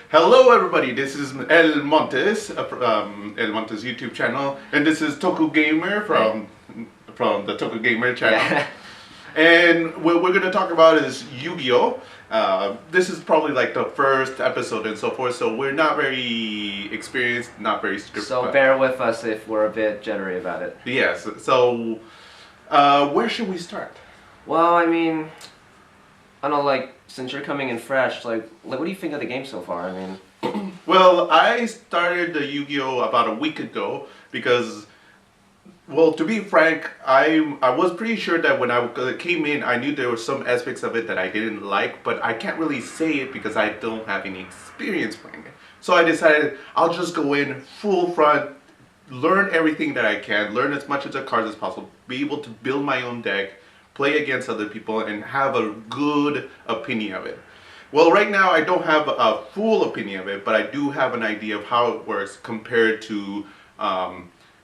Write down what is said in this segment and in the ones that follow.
Hello everybody, this is El Montes, El Montes YouTube channel, and this is Toku Gamer from the Toku Gamer channel. Yeah. And what we're going to talk about is Yu-Gi-Oh! This is probably like the first episode and so forth, so we're not very experienced, not very scripted. So bear with us if we're a bit jittery about it. Yes, so where should we start? Well, I mean, I don't know, like, since you're coming in fresh, like what do you think of the game so far? I mean... Well, I started the Yu-Gi-Oh! About a week ago because, well, to be frank, I was pretty sure that when I came in, I knew there were some aspects of it that I didn't like, but I can't really say it because I don't have any experience playing it. So I decided I'll just go in full front, learn everything that I can, learn as much of the cards as possible, be able to build my own deck, play against other people, and have a good opinion of it. Well, right now I don't have a full opinion of it, but I do have an idea of how it works compared to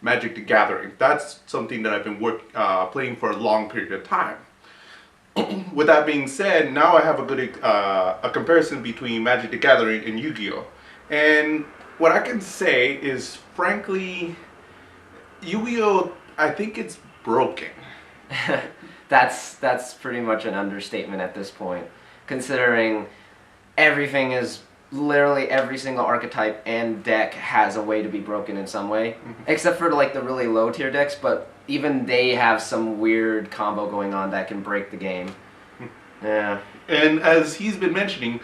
Magic the Gathering. That's something that I've been playing for a long period of time. With that being said, now I have a good a comparison between Magic the Gathering and Yu-Gi-Oh! And what I can say is, frankly, Yu-Gi-Oh! I think it's broken. That's pretty much an understatement at this point, considering everything is literally every single archetype and deck has a way to be broken in some way, except for like the really low tier decks, but even they have some weird combo going on that can break the game. Yeah. And as he's been mentioning,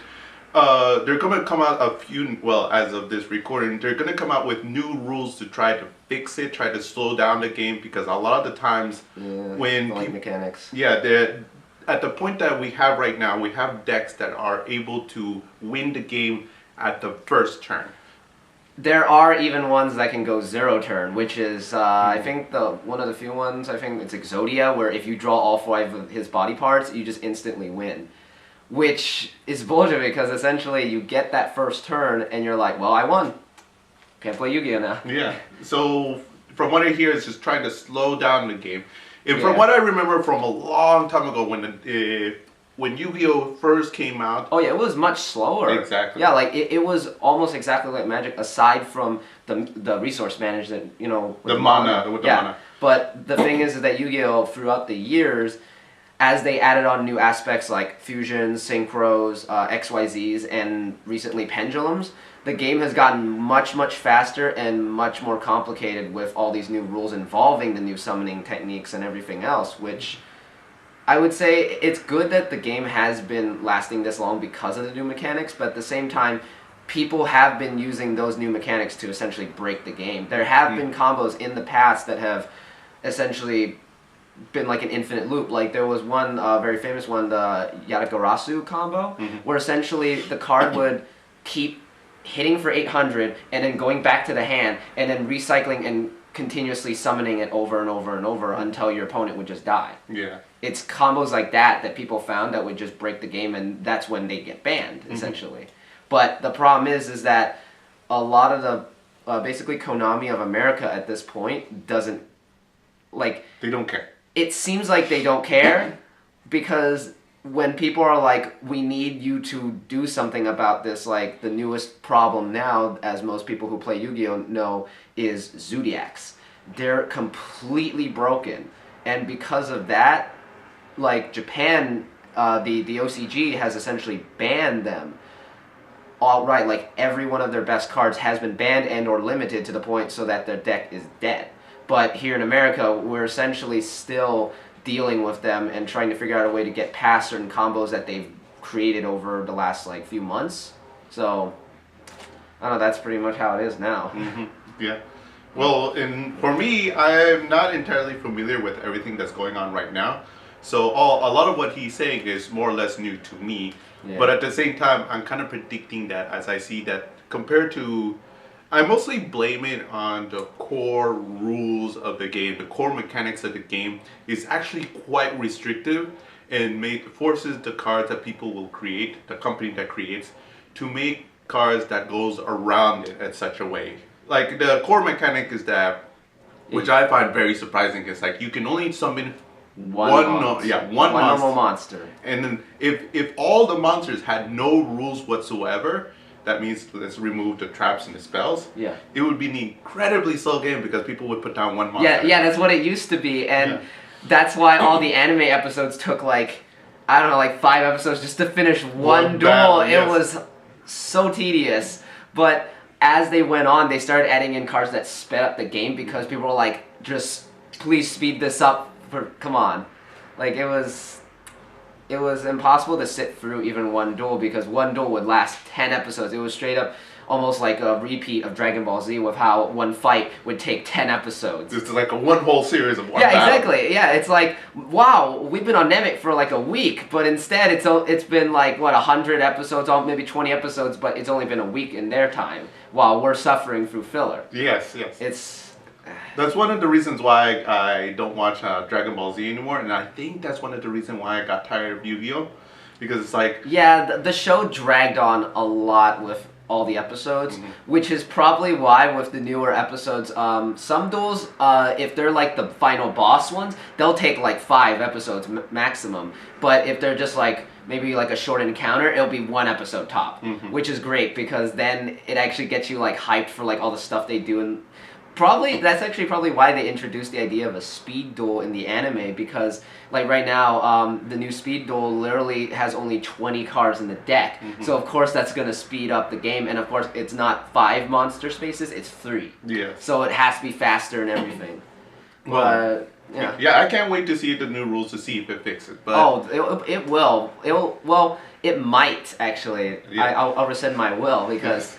they're going to come out as of this recording, they're going to come out with new rules to try to fix it, try to slow down the game, because a lot of the times when mechanics. Yeah, at the point that we have right now, we have decks that are able to win the game at the first turn. There are even ones that can go 0 turn, which is, I think, one of the few ones, I think it's Exodia, where if you draw all 5 of his body parts, you just instantly win. Which is bullshit, because essentially you get that first turn and you're like, well, I won. Can't play Yu-Gi-Oh! Now. Yeah, so from what I hear, it's just trying to slow down the game. And from what I remember from a long time ago, when Yu-Gi-Oh! First came out... Oh yeah, it was much slower. Exactly. Yeah, like it was almost exactly like Magic, aside from the resource management, you know... With the mana. But the thing is that Yu-Gi-Oh! Throughout the years, as they added on new aspects like fusions, synchros, XYZs, and recently pendulums, the game has gotten much, much faster and much more complicated with all these new rules involving the new summoning techniques and everything else, which I would say it's good that the game has been lasting this long because of the new mechanics, but at the same time, people have been using those new mechanics to essentially break the game. There have been combos in the past that have essentially been like an infinite loop. Like there was one very famous one, the Yadagarasu combo, where essentially the card would keep hitting for 800 and then going back to the hand and then recycling and continuously summoning it over and over and over until your opponent would just die. Yeah. It's combos like that people found that would just break the game, and that's when they get banned, essentially. But the problem is that a lot of the, basically Konami of America at this point doesn't, like... They don't care. It seems like they don't care, because when people are like, we need you to do something about this, like the newest problem now, as most people who play Yu-Gi-Oh! Know, is Zodiacs. They're completely broken. And because of that, like Japan, the OCG has essentially banned them. Outright, like every one of their best cards has been banned and or limited to the point so that their deck is dead. But here in America, we're essentially still dealing with them and trying to figure out a way to get past certain combos that they've created over the last like few months. So, I don't know, that's pretty much how it is now. Yeah. Well, for me, I'm not entirely familiar with everything that's going on right now. So a lot of what he's saying is more or less new to me. Yeah. But at the same time, I'm kind of predicting that as I see that compared to... I mostly blame it on the core rules of the game. The core mechanics of the game is actually quite restrictive and forces the cards that people will create, the company that creates, to make cards that goes around it in such a way. Like the core mechanic is that, which I find very surprising, is like you can only summon one normal monster. And then if all the monsters had no rules whatsoever, that means let's remove the traps and the spells. Yeah. It would be an incredibly slow game because people would put down one monster. Yeah, that's what it used to be, and that's why all the anime episodes took like, I don't know, like 5 episodes just to finish one duel. battle, It yes. was so tedious, but as they went on, they started adding in cards that sped up the game because people were like, just please speed this up. Come on, like it was impossible to sit through even one duel because one duel would last 10 episodes. It was straight up almost like a repeat of Dragon Ball Z with how one fight would take 10 episodes. It's like one whole series of one Yeah, battle. exactly. Yeah, it's like, wow, we've been on Namek for like a week, but instead it's been like, what, 100 episodes, maybe 20 episodes, but it's only been a week in their time while we're suffering through filler. Yes. It's... That's one of the reasons why I don't watch Dragon Ball Z anymore, and I think that's one of the reasons why I got tired of Yu-Gi-Oh! Because it's like... Yeah, the show dragged on a lot with all the episodes, which is probably why with the newer episodes, some duels, if they're like the final boss ones, they'll take like 5 episodes maximum. But if they're just like maybe like a short encounter, it'll be 1 episode top, which is great because then it actually gets you like hyped for like all the stuff they do. And that's actually probably why they introduced the idea of a speed duel in the anime, because like right now the new speed duel literally has only 20 cards in the deck, so of course that's going to speed up the game, and of course it's not 5 monster spaces, it's 3. Yeah. So it has to be faster and everything. Well, yeah. Yeah, I can't wait to see the new rules to see if it fixes. But It will. Well, it might actually. Yeah. I'll rescind my will because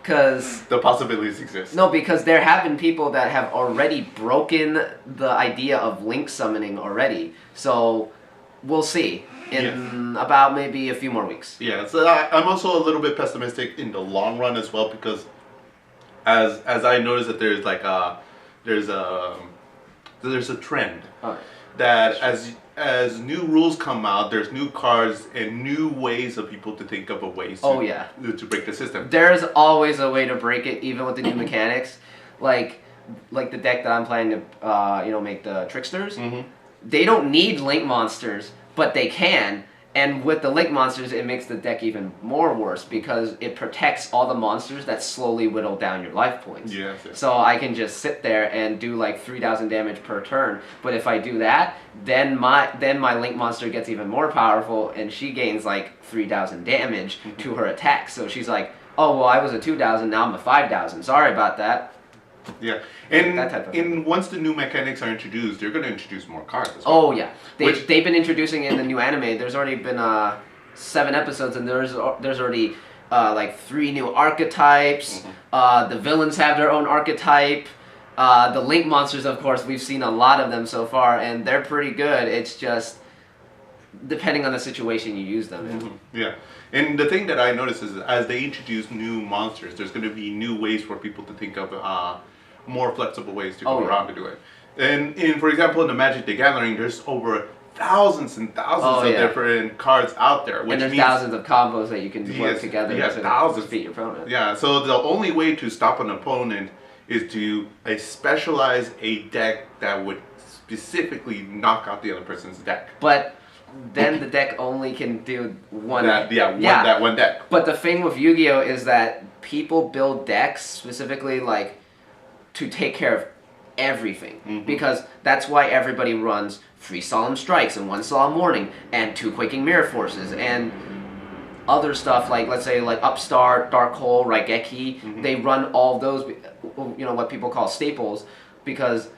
the possibilities exist. no, because there have been people that have already broken the idea of link summoning already. So we'll see in about maybe a few more weeks. Yeah, so I'm also a little bit pessimistic in the long run as well, because as I noticed that there's like there's a trend that as new rules come out, there's new cards and new ways of people to think of a ways to break the system. There's always a way to break it, even with the new mechanics. Like the deck that I'm planning to make the tricksters. They don't need link monsters, but they can. And with the link monsters, it makes the deck even more worse because it protects all the monsters that slowly whittle down your life points. Yes. So I can just sit there and do like 3,000 damage per turn. But if I do that, then my link monster gets even more powerful, and she gains like 3,000 damage to her attack. So she's like, oh well, I was a 2,000, now I'm a 5,000. Sorry about that. Yeah, and That type of once the new mechanics are introduced, they're going to introduce more cards as well. Oh yeah, they've been introducing in the new anime. There's already been 7 episodes, and there's already like 3 new archetypes. The villains have their own archetype. The link monsters, of course, we've seen a lot of them so far, and they're pretty good. It's just depending on the situation you use them in. Yeah, and the thing that I noticed is as they introduce new monsters, there's going to be new ways for people to think of more flexible ways to go around to do it. And for example, in the Magic the Gathering, there's over thousands and thousands of different cards out there, which and there's means thousands of combos that you can work together to thousands. defeat your opponent. Yeah, so the only way to stop an opponent is to specialize a deck that would specifically knock out the other person's deck. But then the deck only can do one. That one deck. But the thing with Yu-Gi-Oh is that people build decks specifically like to take care of everything, because that's why everybody runs 3 Solemn Strikes and 1 Solemn Warning and 2 Quaking Mirror Forces and other stuff like, let's say, like Upstart, Dark Hole, Raigeki. They run all those, what people call staples, because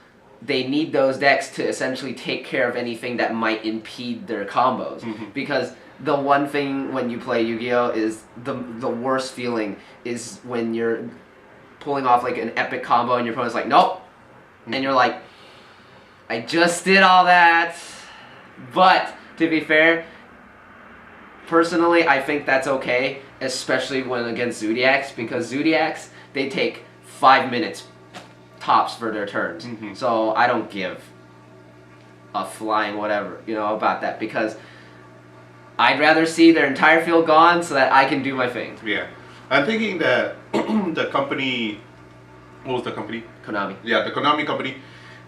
they need those decks to essentially take care of anything that might impede their combos. Because the one thing when you play Yu-Gi-Oh is the worst feeling is when you're pulling off like an epic combo and your opponent's like, nope. And you're like, I just did all that. But to be fair, personally, I think that's okay, especially when against Zodiacs, because Zodiacs, they take 5 minutes tops for their turns. So I don't give a flying whatever, about that, because I'd rather see their entire field gone so that I can do my thing. Yeah. I'm thinking that the company, what was the company? Konami. Yeah, the Konami company,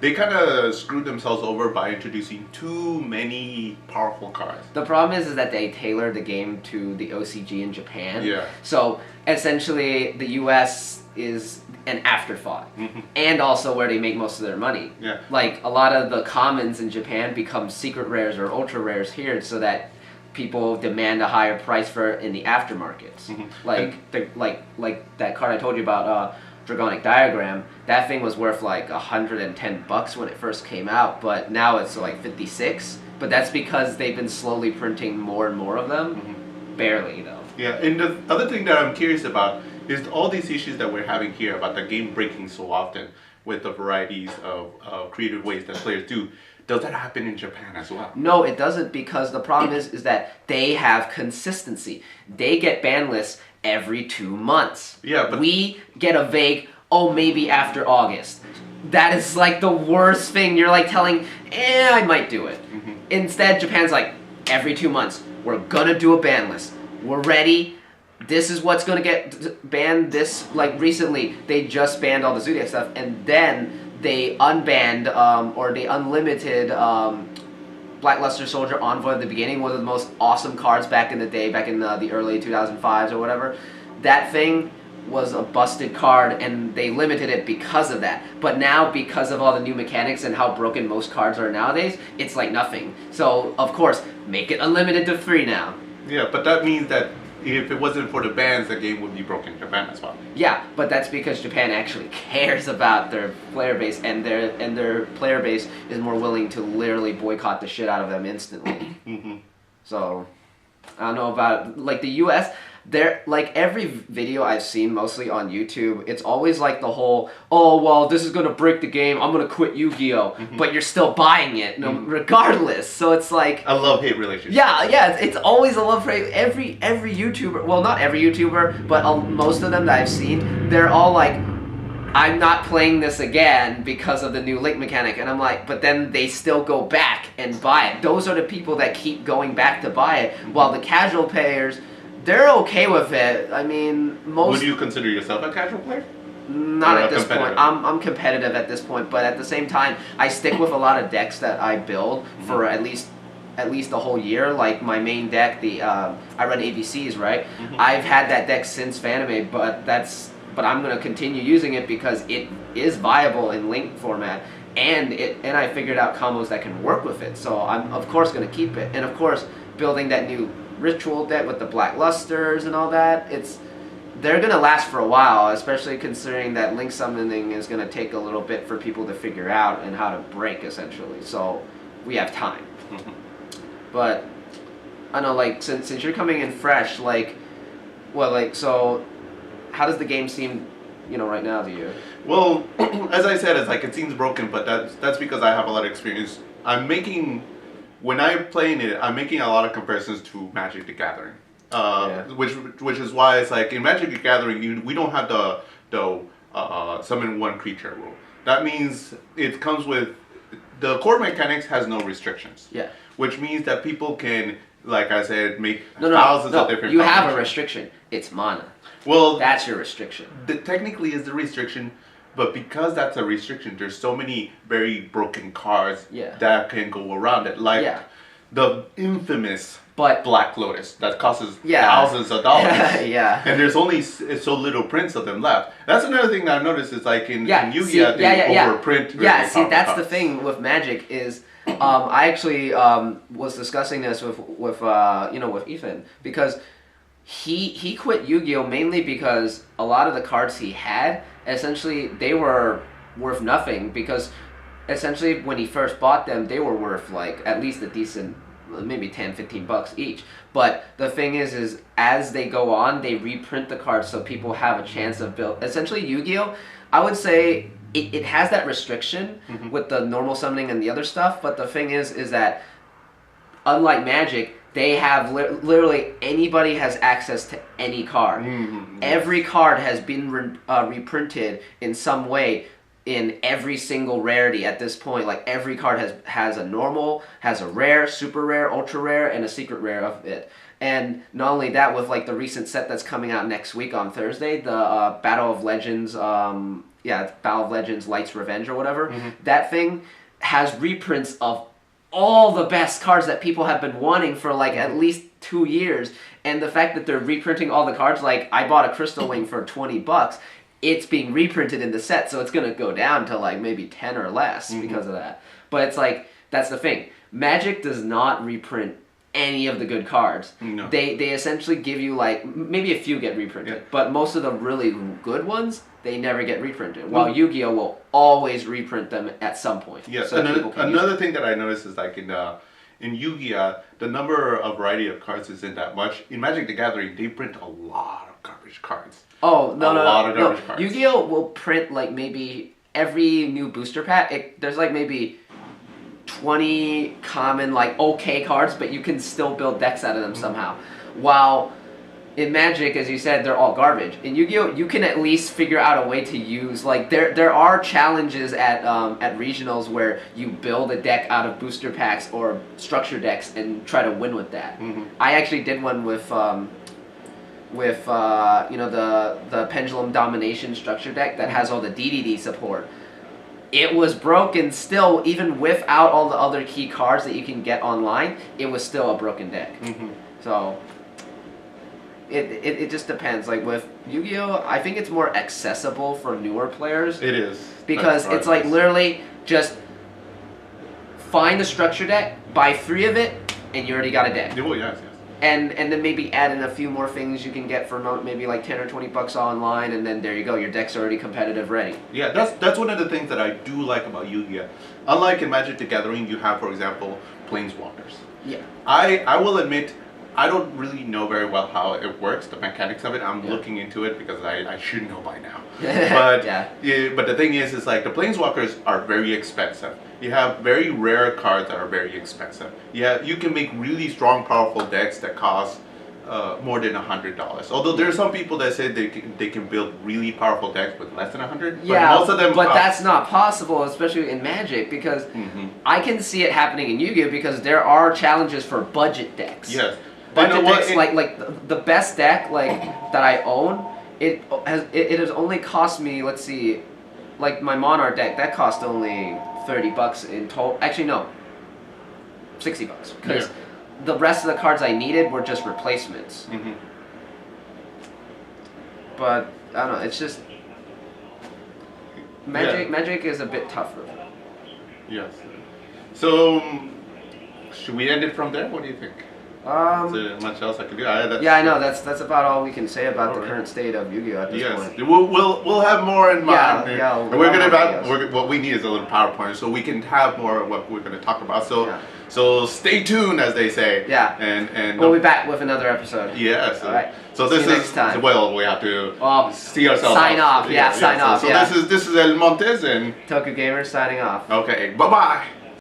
they kind of screwed themselves over by introducing too many powerful cards. The problem is that they tailored the game to the OCG in Japan. Yeah. So essentially, the U.S. is an afterthought, and also where they make most of their money. Yeah. Like a lot of the commons in Japan become secret rares or ultra rares here, so that people demand a higher price for it in the aftermarkets. Like that card I told you about, Dragonic Diagram. That thing was worth like $110 when it first came out, but now it's like 56. But that's because they've been slowly printing more and more of them. Barely though. Yeah, and the other thing that I'm curious about is all these issues that we're having here about the game breaking so often with the varieties of creative ways that players do. Does that happen in Japan as well? No, it doesn't, because the problem is that they have consistency. They get ban lists every 2 months. Yeah, but we get a vague, oh, maybe after August. That is like the worst thing. You're like telling, I might do it. Instead, Japan's like, every 2 months, we're gonna do a ban list. We're ready. This is what's gonna get banned. This, like recently, they just banned all the Zodiac stuff, and then they unbanned or they unlimited Blackluster Soldier Envoy at the beginning, one of the most awesome cards back in the day, back in the early 2005s or whatever. That thing was a busted card, and they limited it because of that. But now, because of all the new mechanics and how broken most cards are nowadays, it's like nothing. So, of course, make it unlimited to free now. Yeah, but that means that if it wasn't for the bans, the game would be broken in Japan as well. Yeah, but that's because Japan actually cares about their player base, and their player base is more willing to literally boycott the shit out of them instantly. So, I don't know about, like, the US, they're, like, every video I've seen, mostly on YouTube, it's always like the whole, oh, well, this is gonna break the game, I'm gonna quit Yu-Gi-Oh! But you're still buying it, regardless. So it's like a love-hate relationship. Yeah, it's always a love-hate. Every YouTuber, well, not every YouTuber, but most of them that I've seen, they're all like, I'm not playing this again because of the new link mechanic. And I'm like, but then they still go back and buy it. Those are the people that keep going back to buy it, while the casual players, they're okay with it. I mean, most... Would you consider yourself a casual player? Not at this point. I'm competitive at this point, but at the same time, I stick with a lot of decks that I build for at least a whole year. Like my main deck, I run ABCs, right? I've had that deck since Fanime, but I'm gonna continue using it because it is viable in link format, and I figured out combos that can work with it. So I'm of course gonna keep it, and of course building that new ritual deck with the black lusters and all that. They're gonna last for a while, especially considering that link summoning is gonna take a little bit for people to figure out and how to break, essentially. So we have time. But I know, like, since you're coming in fresh, like, well, like, so how does the game seem, right now to you? Well, as I said, it's like it seems broken, but that's because I have a lot of experience. When I'm playing it, I'm making a lot of comparisons to Magic the Gathering. Which is why it's like in Magic the Gathering, we don't have the summon one creature rule. That means it comes with the core mechanics has no restrictions. Yeah. Which means that people can, like I said, make thousands of different. You have a restriction. It's mana. Well, that's your restriction. Technically, is the restriction, but because that's a restriction, there's so many very broken cards that can go around it, like the infamous Black Lotus that costs thousands of dollars. And there's only so little prints of them left. That's another thing that I've noticed is like in Yu-Gi-Oh! They overprint. See, that's the thing with Magic is, I actually was discussing this with Ethan, because he quit Yu-Gi-Oh! Mainly because a lot of the cards he had, essentially, they were worth nothing, because essentially when he first bought them, they were worth like at least a decent, maybe $10-15 each. But the thing is as they go on, they reprint the cards so people have a chance of build. Essentially, Yu-Gi-Oh! I would say it has that restriction with the normal summoning and the other stuff, but the thing is that unlike Magic, they have literally anybody has access to any card. Every card has been reprinted in some way in every single rarity at this point. Like every card has a normal, has a rare, super rare, ultra rare, and a secret rare of it. And not only that, with like the recent set that's coming out next week on Thursday, the Battle of Legends, Battle of Legends Light's Revenge or whatever, that thing has reprints of all the best cards that people have been wanting for like at least 2 years. And the fact that they're reprinting all the cards, like I bought a Crystal Wing for $20, it's being reprinted in the set, so it's gonna go down to like maybe 10 or less because of that. But it's like, that's the thing. Magic does not reprint any of the good cards. No. They essentially give you like, maybe a few get reprinted, but most of the really good ones, they never get reprinted. While Yu-Gi-Oh will always reprint them at some point. Yes, so another thing that I noticed is like in Yu-Gi-Oh, the number of variety of cards isn't that much. In Magic the Gathering, they print a lot of garbage cards. Oh, no. Cards. Yu-Gi-Oh will print like maybe every new booster pack. There's like maybe 20 common, like okay cards, but you can still build decks out of them somehow. While in Magic, as you said, they're all garbage. In Yu-Gi-Oh, you can at least figure out a way to use, like, there are challenges at regionals where you build a deck out of booster packs or structure decks and try to win with that. I actually did one with the Pendulum Domination structure deck that has all the DDD support. It was broken still, even without all the other key cards that you can get online, it was still a broken deck. So it just depends. Like with Yu-Gi-Oh, I think it's more accessible for newer players. It is. Because it's like literally just find the structure deck, buy 3 of it, and you already got a deck. Oh, yes. And then maybe add in a few more things you can get for maybe like 10 or $20 online, and then there you go, your deck's already competitive ready. Yeah, that's one of the things that I do like about Yu-Gi-Oh. Unlike in Magic the Gathering, you have, for example, Planeswalkers. Yeah. I will admit, I don't really know very well how it works, the mechanics of it. I'm looking into it because I should know by now. But but the thing is like the Planeswalkers are very expensive. You have very rare cards that are very expensive. Yeah, you can make really strong, powerful decks that cost more than $100. Although there are some people that say they can build really powerful decks with less than $100. Yeah, but most of them. But that's not possible, especially in Magic, because I can see it happening in Yu-Gi-Oh because there are challenges for budget decks. Yes. Budget decks, like the best deck like that I own, it has only cost me, let's see, like my Monarch deck, that cost only $30 in total. Actually, no, $60 because the rest of the cards I needed were just replacements. But I don't know. It's just Magic. Magic is a bit tougher. Yes. So should we end it from there? What do you think? Is there much else I can do? I know that's about all we can say about the current state of Yu-Gi-Oh at this point. We'll have more in mind. We're what we need is a little PowerPoint so we can have more of what we're going to talk about. So stay tuned, as they say. Yeah. And we'll be back with another episode. Yes. All right. So this see you next time. Well, we have to see ourselves. Sign off. Sign off. So this is El Montes and Toku Gamers signing off. Okay. Bye bye.